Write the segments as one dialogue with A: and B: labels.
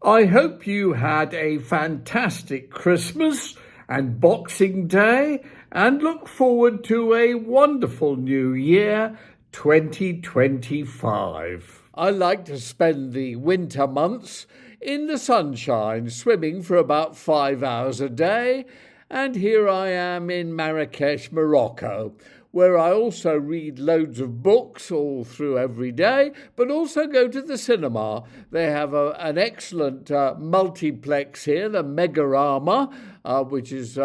A: I hope you had a fantastic Christmas and Boxing Day and look forward to a wonderful new year, 2025. I like to spend the winter months in the sunshine, swimming for about 5 hours a day, and here I am in Marrakesh, Morocco, where I also read loads of books all through every day, but also go to the cinema. They have an excellent multiplex here, the Megarama, which is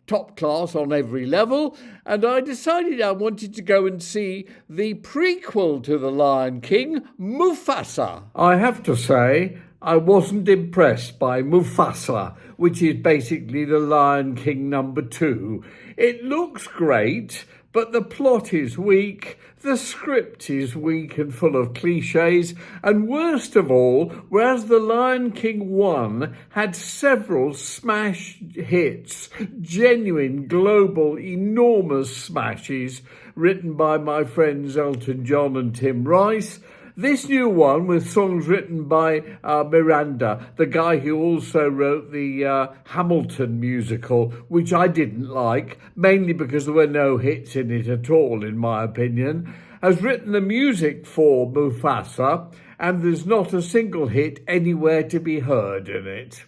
A: top class on every level, and I decided I wanted to go and see the prequel to The Lion King, Mufasa. I have to say, I wasn't impressed by Mufasa, which is basically The Lion King #2. It looks great, but the plot is weak, the script is weak and full of cliches, and worst of all, whereas The Lion King 1 had several smash hits, genuine, global, enormous smashes, written by my friends Elton John and Tim Rice, this new one, with songs written by Miranda, the guy who also wrote the Hamilton musical, which I didn't like, mainly because there were no hits in it at all, in my opinion, has written the music for Mufasa, and there's not a single hit anywhere to be heard in it.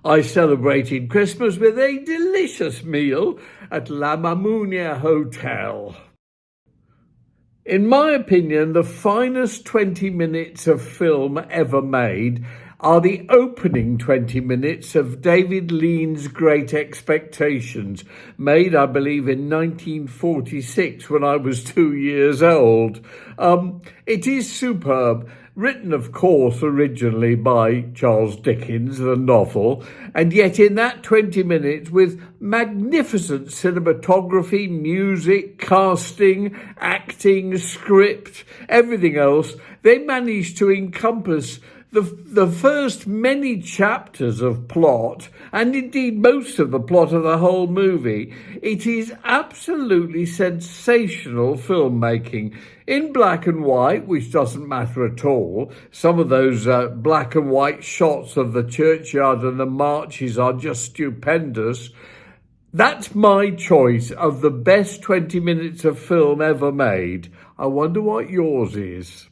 A: I celebrated Christmas with a delicious meal at La Mamounia Hotel. In my opinion, the finest 20 minutes of film ever made are the opening 20 minutes of David Lean's Great Expectations, made, I believe, in 1946 when I was 2 years old. It is superb. Written, of course, originally by Charles Dickens, the novel, and yet in that 20 minutes, with magnificent cinematography, music, casting, acting, script, everything else, they managed to encompass the first many chapters of plot, and indeed most of the plot of the whole movie. It is absolutely sensational filmmaking. In black and white, which doesn't matter at all. Some of those black and white shots of the churchyard and the marches are just stupendous. That's my choice of the best 20 minutes of film ever made. I wonder what yours is.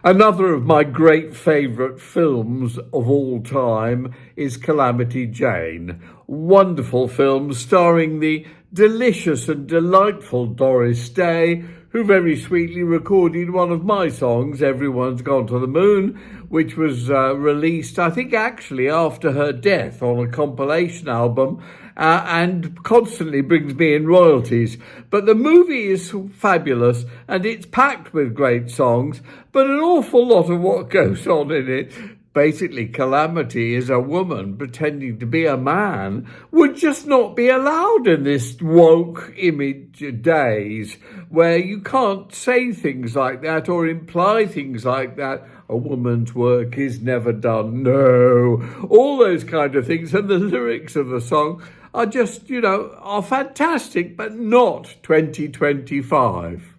A: Another of my great favourite films of all time is Calamity Jane. Wonderful film starring the delicious and delightful Doris Day, who very sweetly recorded one of my songs, Everyone's Gone to the Moon, which was released, I think, actually after her death on a compilation album, and constantly brings me in royalties. But the movie is fabulous, and it's packed with great songs, but an awful lot of what goes on in it, basically Calamity is a woman pretending to be a man, would just not be allowed in this woke image days, where you can't say things like that or imply things like that. A woman's work is never done. No, all those kind of things. And the lyrics of the song are just, are fantastic, but not 2025.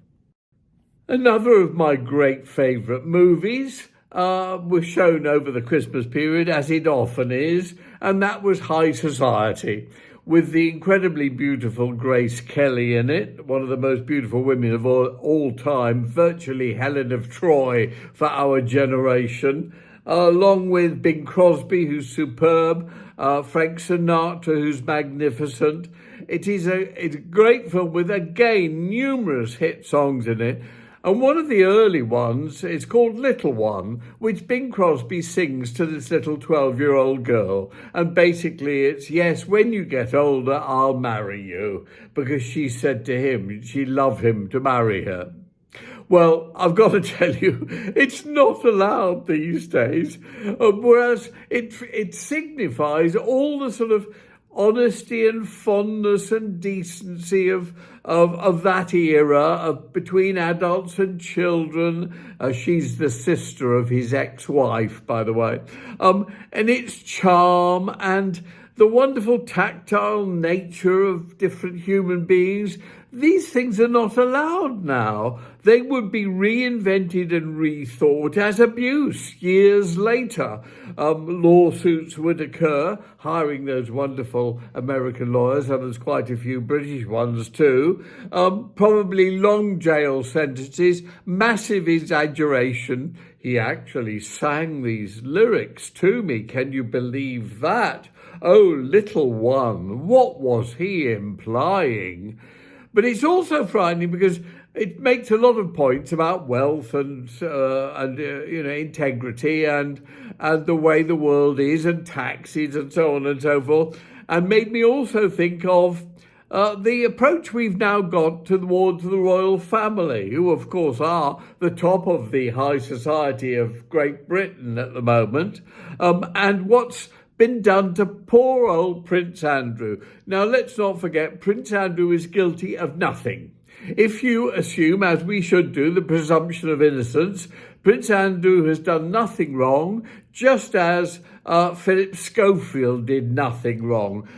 A: Another of my great favourite movies was shown over the Christmas period, as it often is, and that was High Society, with the incredibly beautiful Grace Kelly in it, one of the most beautiful women of all time, virtually Helen of Troy for our generation, along with Bing Crosby, who's superb, Frank Sinatra, who's magnificent. It's a great film with, again, numerous hit songs in it. And one of the early ones is called Little One, which Bing Crosby sings to this little 12-year-old girl. And basically it's, yes, when you get older, I'll marry you, because she said to him she'd love him to marry her. Well, I've got to tell you, it's not allowed these days, whereas it signifies all the sort of honesty and fondness and decency of that era, between adults and children. She's the sister of his ex-wife, by the way. And its charm and the wonderful tactile nature of different human beings, These things are not allowed now. They would be reinvented and rethought as abuse years later. Lawsuits would occur, hiring those wonderful American lawyers, and there's quite a few British ones too. Probably long jail sentences, massive exaggeration. He actually sang these lyrics to me. Can you believe that? Oh, little one, what was he implying? But it's also frightening because it makes a lot of points about wealth and integrity and the way the world is and taxes and so on and so forth, and made me also think of the approach we've now got towards the royal family, who of course are the top of the high society of Great Britain at the moment, and what's been done to poor old Prince Andrew. Now, let's not forget, Prince Andrew is guilty of nothing. If you assume, as we should do, the presumption of innocence, Prince Andrew has done nothing wrong, just as Philip Schofield did nothing wrong.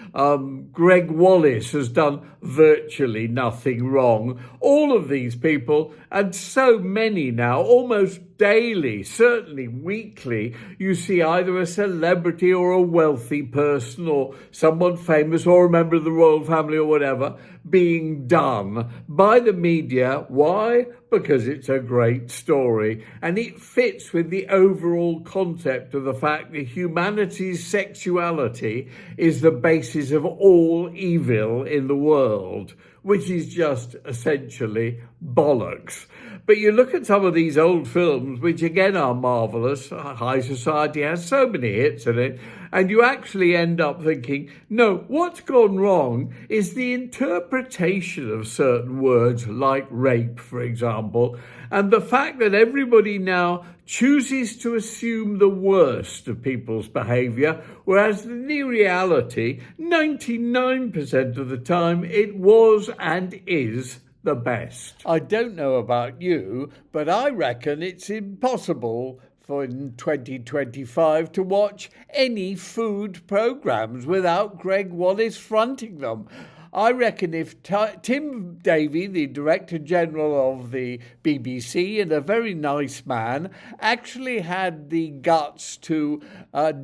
A: Greg Wallace has done virtually nothing wrong. All of these people, and so many now, almost daily, certainly weekly, you see either a celebrity or a wealthy person or someone famous or a member of the royal family or whatever being done by the media. Why? Because it's a great story and it fits with the overall concept of the fact that humanity's sexuality is the basis of all evil in the world, which is just essentially bollocks. But you look at some of these old films, which again are marvellous. High Society has so many hits in it, and you actually end up thinking, no, what's gone wrong is the interpretation of certain words, like rape, for example, and the fact that everybody now chooses to assume the worst of people's behaviour, whereas in the reality, 99% of the time, it was and is the best. I don't know about you, but I reckon it's impossible for in 2025 to watch any food programmes without Greg Wallace fronting them. I reckon if Tim Davie, the Director General of the BBC, and a very nice man, actually had the guts to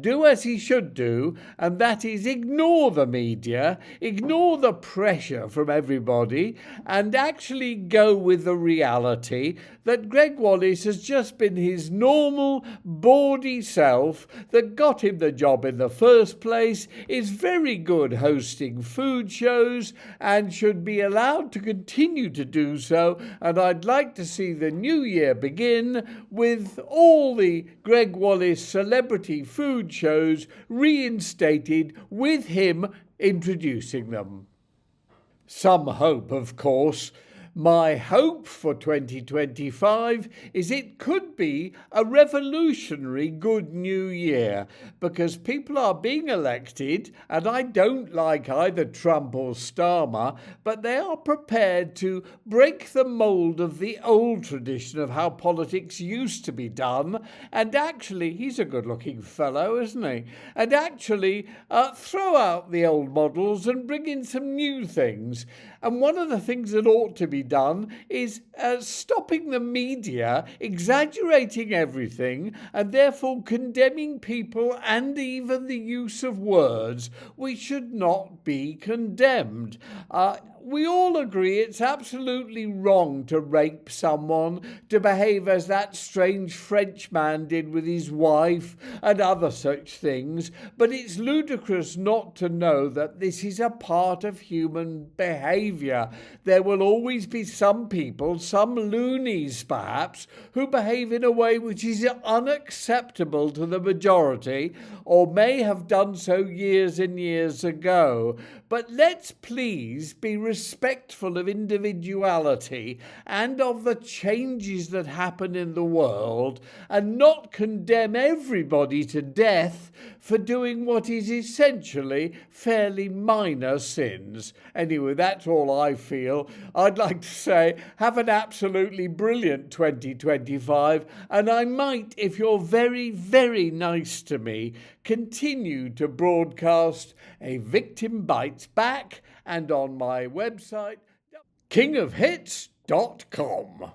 A: do as he should do, and that is ignore the media, ignore the pressure from everybody, and actually go with the reality that Greg Wallace has just been his normal, bawdy self that got him the job in the first place, is very good hosting food shows, and should be allowed to continue to do so. And I'd like to see the new year begin with all the Greg Wallace celebrity food shows reinstated with him introducing them. Some hope, of course. My hope for 2025 is it could be a revolutionary good new year, because people are being elected, and I don't like either Trump or Starmer, but they are prepared to break the mould of the old tradition of how politics used to be done, and actually, he's a good-looking fellow, isn't he? And actually throw out the old models and bring in some new things. And one of the things that ought to be done is stopping the media exaggerating everything and therefore condemning people and even the use of words which should not be condemned. We all agree it's absolutely wrong to rape someone, to behave as that strange French man did with his wife and other such things, but it's ludicrous not to know that this is a part of human behaviour. There will always be some people, some loonies perhaps, who behave in a way which is unacceptable to the majority, or may have done so years and years ago. But let's please be respectful of individuality and of the changes that happen in the world, and not condemn everybody to death for doing what is essentially fairly minor sins. Anyway, that's all I feel. I'd like to say have an absolutely brilliant 2025, and I might, if you're very, very nice to me, continue to broadcast A Victim Bites Back and on my website. kingofhits.com.